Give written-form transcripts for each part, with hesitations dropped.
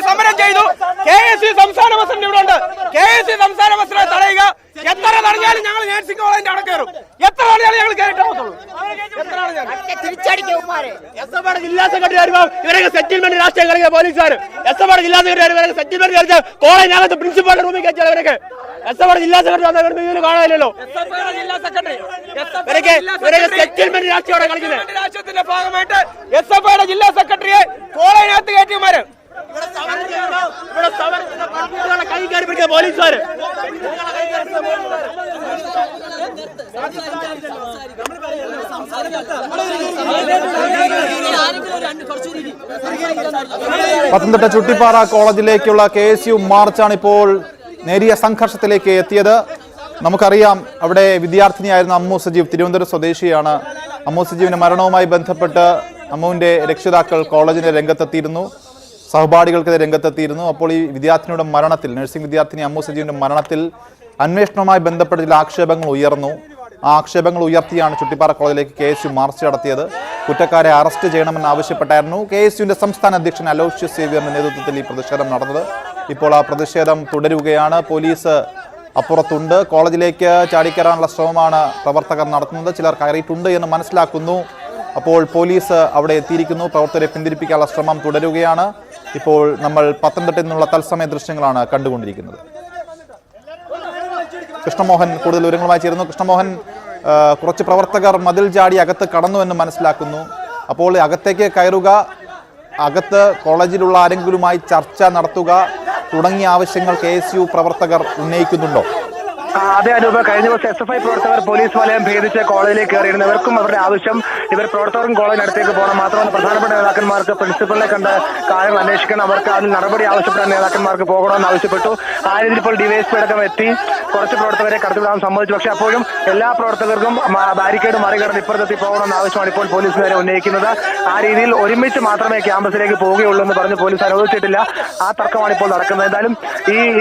സമരം ചെയ്തു. KSU സംസ്ഥാന പ്രസിഡന്റ് ഇവിടെ ഉണ്ട്. KSU സംസ്ഥാന പ്രസിഡന്റ് തടയുക. എത്ര പറഞ്ഞാലും ഞങ്ങൾ നേഴ്സിംഗ് കോളേജിന്റെ അവിടെ കയറും. എത്ര പറഞ്ഞാലും ഞങ്ങൾ കയറിയിട്ടുള്ളൂ. ജില്ലാ സെക്രട്ടറി ഇവരൊക്കെ സെറ്റിൽമെന്റ് രാഷ്ട്രീയം കളിക്കുന്ന പോലീസുകാർ. എസ്എഫ്ഐയുടെ ജില്ലാ സെക്രട്ടറി ഇവരൊക്കെ സെറ്റിൽമെന്റ് കളിച്ച കോളേജിനകത്ത് പ്രിൻസിപ്പാളിന്റെ റൂമിൽ കയറ്റിയാൽ ഇവരൊക്കെ എസ്എഫ്ഐയുടെ ജില്ലാ സെക്രട്ടറി വന്നവർക്ക് കാണാനില്ലല്ലോ. സെറ്റിൽമെന്റ് രാഷ്ട്രീയോടെ കളിക്കുന്നത് രാഷ്ട്രീയത്തിന്റെ ഭാഗമായിട്ട് എസ്എഫ്ഐയുടെ ജില്ലാ സെക്രട്ടറിയെ കോളേജിനകത്ത് കയറ്റിയമാര് കൈ കയറി പിടിക്കുക പോലീസുകാര്. പത്തനംതിട്ട ചുട്ടിപ്പാറ കോളേജിലേക്കുള്ള KSU മാർച്ചാണ് ഇപ്പോൾ നേരിയ സംഘർഷത്തിലേക്ക് എത്തിയത്. നമുക്കറിയാം, അവിടെ വിദ്യാർത്ഥിനിയായിരുന്ന അമ്മു സജീവ് തിരുവനന്തപുരം സ്വദേശിയാണ്. അമ്മു സജീവിന്റെ മരണവുമായി ബന്ധപ്പെട്ട് അമ്മുവിന്റെ രക്ഷിതാക്കൾ കോളേജിന്റെ രംഗത്തെത്തിയിരുന്നു, സഹപാഠികൾക്കെതിരെ രംഗത്തെത്തിയിരുന്നു. അപ്പോൾ ഈ വിദ്യാർത്ഥിനിയുടെ മരണത്തിൽ, നഴ്സിംഗ് വിദ്യാർത്ഥിനി അമ്മു സജീവിന്റെ മരണത്തിൽ അന്വേഷണവുമായി ബന്ധപ്പെട്ട് ചില ആക്ഷേപങ്ങൾ ഉയർന്നു. ആ ആക്ഷേപങ്ങൾ ഉയർത്തിയാണ് ചുട്ടിപ്പാറ കോളേജിലേക്ക് KSU മാർച്ച് നടത്തിയത്. കുറ്റക്കാരെ അറസ്റ്റ് ചെയ്യണമെന്ന് ആവശ്യപ്പെട്ടായിരുന്നു KSUവിന്റെ സംസ്ഥാന അധ്യക്ഷൻ അലോഷ്യസ് സേവ്യറിന്റെ നേതൃത്വത്തിൽ ഈ പ്രതിഷേധം നടന്നത്. ഇപ്പോൾ ആ പ്രതിഷേധം തുടരുകയാണ്. പോലീസ് അപ്പുറത്തുണ്ട്. കോളേജിലേക്ക് ചാടിക്കയറാനുള്ള ശ്രമമാണ് പ്രവർത്തകർ നടത്തുന്നത്. ചിലർ കയറിയിട്ടുണ്ട് എന്ന് മനസ്സിലാക്കുന്നു. അപ്പോൾ പോലീസ് അവിടെ എത്തിയിരിക്കുന്നു. പ്രവർത്തകരെ പിന്തിരിപ്പിക്കാനുള്ള ശ്രമം തുടരുകയാണ്. ഇപ്പോൾ നമ്മൾ പത്തനംതിട്ടയിൽ നിന്നുള്ള തത്സമയ ദൃശ്യങ്ങളാണ് കണ്ടുകൊണ്ടിരിക്കുന്നത്. കൃഷ്ണമോഹൻ കൂടുതൽ വിവരങ്ങളുമായി ചേരുന്നു. കൃഷ്ണമോഹൻ, കുറച്ച് പ്രവർത്തകർ മതിൽ ചാടി അകത്ത് കടന്നു എന്ന് മനസ്സിലാക്കുന്നു. അപ്പോൾ അകത്തേക്ക് കയറുക, അകത്ത് കോളേജിലുള്ള ആരെങ്കിലുമായി ചർച്ച നടത്തുക തുടങ്ങിയ ആവശ്യങ്ങൾ KSU പ്രവർത്തകർ ഉന്നയിക്കുന്നുണ്ടോ? അതെ അനൂപ്, കഴിഞ്ഞ ദിവസം SFI പ്രവർത്തകർ പോലീസ് വലയം ഭേദിച്ച് കോളേജിലേക്ക് കയറിയിരുന്നു. ഇവർക്കും അവരുടെ ആവശ്യം ഇവർ പ്രവർത്തകർക്കും കോളേജിനടുത്തേക്ക് പോകണം. മാത്രമല്ല പ്രധാനപ്പെട്ട നേതാക്കന്മാർക്ക് പ്രിൻസിപ്പലിനെ കണ്ട് കാര്യങ്ങൾ അന്വേഷിക്കണം, അവർക്ക് അതിൽ നടപടി ആവശ്യപ്പെട്ട നേതാക്കന്മാർക്ക് പോകണമെന്ന് ആവശ്യപ്പെട്ടു. ആ രീതിയിൽ ഇപ്പോൾ DYSP അടക്കം എത്തി കുറച്ച് പ്രവർത്തകരെ കടത്തിവിടാൻ സമ്മതിച്ചു. പക്ഷേ അപ്പോഴും എല്ലാ പ്രവർത്തകർക്കും ബാരിക്കേഡ് മറികടന്ന് ഇപ്പുറത്തെത്തി പോകണമെന്ന ആവശ്യമാണ് ഇപ്പോൾ പോലീസ് നേരെ ഉന്നയിക്കുന്നത്. ആ രീതിയിൽ ഒരുമിച്ച് മാത്രമേ ക്യാമ്പസിലേക്ക് പോവുകയുള്ളൂ എന്ന് പറഞ്ഞ് പോലീസ് അനുവദിച്ചിട്ടില്ല. ആ തർക്കമാണ് ഇപ്പോൾ നടക്കുന്നത്. എന്തായാലും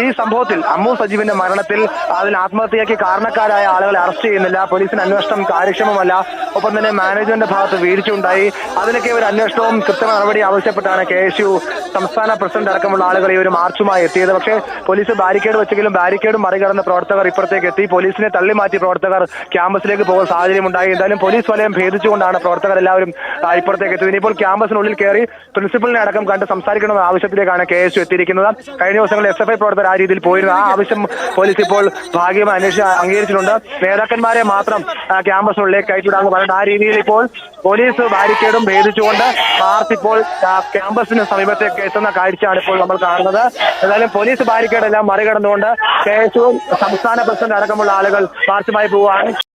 ഈ സംഭവത്തിൽ അമ്മു സജീവിന്റെ മരണത്തിൽ അതിൽ ആത്മഹത്യയ്ക്ക് കാരണക്കാരായ ആളുകളെ അറസ്റ്റ് ചെയ്യുന്നില്ല. പോലീസിന്റെ അന്വേഷണം കാര്യക്ഷമമല്ല. ഒപ്പം തന്നെ മാനേജ്മെന്റ് ഭാഗത്ത് വീഴ്ചയുണ്ടായി. അതിനൊക്കെ ഒരു അന്വേഷണവും കൃത്യമായ നടപടി ആവശ്യപ്പെട്ടാണ് KSU സംസ്ഥാന പ്രസിഡന്റ് അടക്കമുള്ള ആളുകൾ ഈ ഒരു മാർച്ചുമായി എത്തിയത്. പക്ഷേ പോലീസ് ബാരിക്കേഡ് വെച്ചെങ്കിലും ബാരിക്കേഡ് മറികടന്ന് പ്രവർത്തകർ ഇപ്പുറത്തേക്ക് എത്തി. പോലീസിനെ തള്ളിമാറ്റി പ്രവർത്തകർ ക്യാമ്പസിലേക്ക് പോകുന്ന സാഹചര്യം ഉണ്ടായി. എന്തായാലും പോലീസ് വലയം ഭേദിച്ചുകൊണ്ടാണ് പ്രവർത്തകർ എല്ലാവരും ഇപ്പുറത്തേക്ക് എത്തിയത്. ഇനിയിപ്പോൾ ക്യാമ്പസിനുള്ളിൽ കയറി പ്രിൻസിപ്പലിനെ അടക്കം കണ്ട് സംസാരിക്കണമെന്ന ആവശ്യത്തിലേക്കാണ് KSU എത്തിയിരിക്കുന്നത്. കഴിഞ്ഞ ദിവസങ്ങളിൽ SFI പ്രവർത്തകർ ആ രീതിയിൽ പോയിരുന്നു. ആ ആവശ്യം പോലീസ് ഇപ്പോൾ ഭാഗ്യമായി അംഗീകരിച്ചിട്ടുണ്ട്. നേതാക്കന്മാരെ മാത്രം ക്യാമ്പസിനുള്ളിലേക്ക് കയറ്റിവിടാന്ന് പറഞ്ഞിട്ട് ആ രീതിയിൽ ഇപ്പോൾ പോലീസ് ബാരിക്കേഡും ഭേദിച്ചുകൊണ്ട് മാർച്ച് ഇപ്പോൾ ക്യാമ്പസിന് സമീപത്തേക്ക് എത്തുന്ന കാഴ്ചയാണ് ഇപ്പോൾ നമ്മൾ കാണുന്നത്. എന്തായാലും പോലീസ് ബാരിക്കേഡ് എല്ലാം മറികടന്നുകൊണ്ട് KSU സംസ്ഥാന പ്രസിഡന്റ് അടക്കമുള്ള ആളുകൾ മാർച്ചുമായി പോവുകയാണ്.